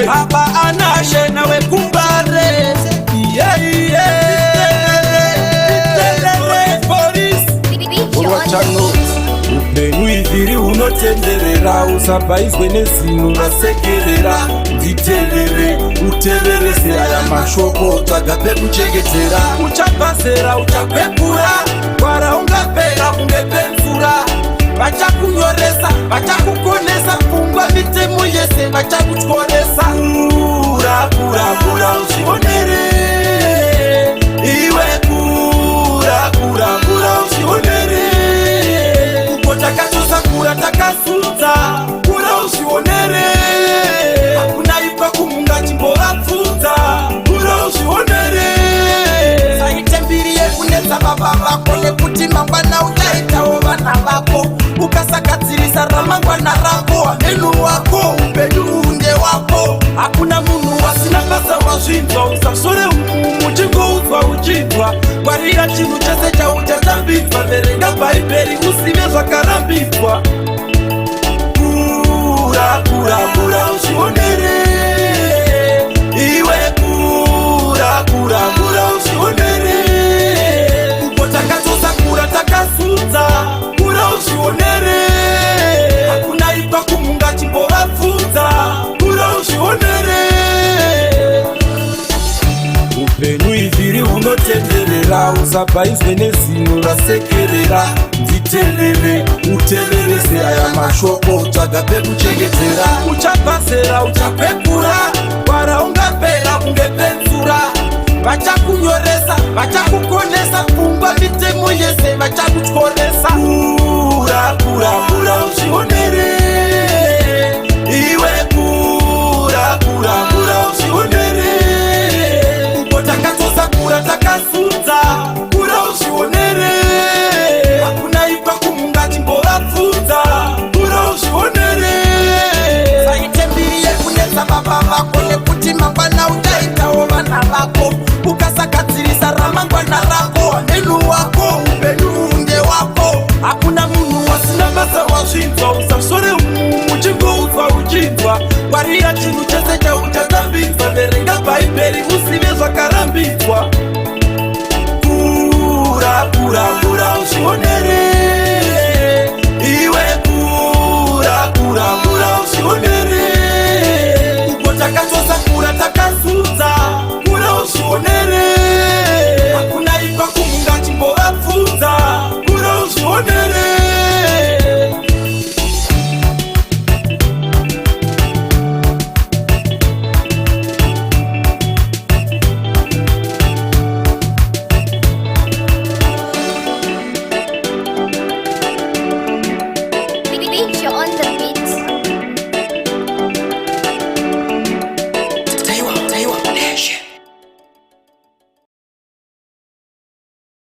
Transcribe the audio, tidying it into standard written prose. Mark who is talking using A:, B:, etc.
A: Baba anashe nawe kumbare. Upenyu iviri unotenderera, usabaizwe nezino rasekerera. Nditerere, utererese aya mashoko, tagape kuchengetera. Uchapasera, uchapepura, wara ungapera kungepemfura. Vachakunyoresa, vachakukonesa, pungwa mitemo yese vachakuchoresa. Kura, kura, kura, ushionere. Iwe kura, kura, kura, ushionere. Takachosa kura takasunza, kura ushionere. Hakuna ipa kumunga chimbora funza, kura ushionere. Saite mbiri yekuneza baba vako, nekuti mangwana uchaitawo vana vako. Ukasakadzirisa ramangwana rako, amenu wako, upenyu unde wako. Hakuna munhu wasina basa wazvinzwa, usasore uchingouzwa uchinzwa. Ngwarira chinhu chese chauchatambidzwa, verenga bhaibheri uzive zvakarambidzwa. Kura, kura, kura ushionere. Iwe kura, kura, kura ushionere. Uko takatosa kura takasunza, kura ushionere. Hakuna ipa kumunga chimbora funza, kura ushionere. Upenyu iviri unotenderera, usabaizwe nezino rasekerera. Nditerere, utererese aya mashoko, tagape kuchengetera. Uchapasera, uchapepura, wara ungapera kungepemfura. Vachakunyoresa, vachakukonesa, pungwa mitemo yese vachakuchoresa. Kura, kura, kura ushionere. Iwe kura, kura, kura ushionere. Takatosa kura takasunza, kura ushionere. Hakuna ipa kumunga chimbora funza, kura ushionere. Saite mbiri yekuneza baba vako, nekuti mangwana uchaitawo vana vako. Ukasakadzirisa ramangwana rako, amenu wako, upenyu unde wako. Hakuna munhu wasina basa wazvinzwa, usasore uchingouzwa uchinzwa. Ngwarira chinhu chese chauchatambidzwa, verenga bhaibheri uzive zvakarambidzwa. Kura, kura, kura ushionere.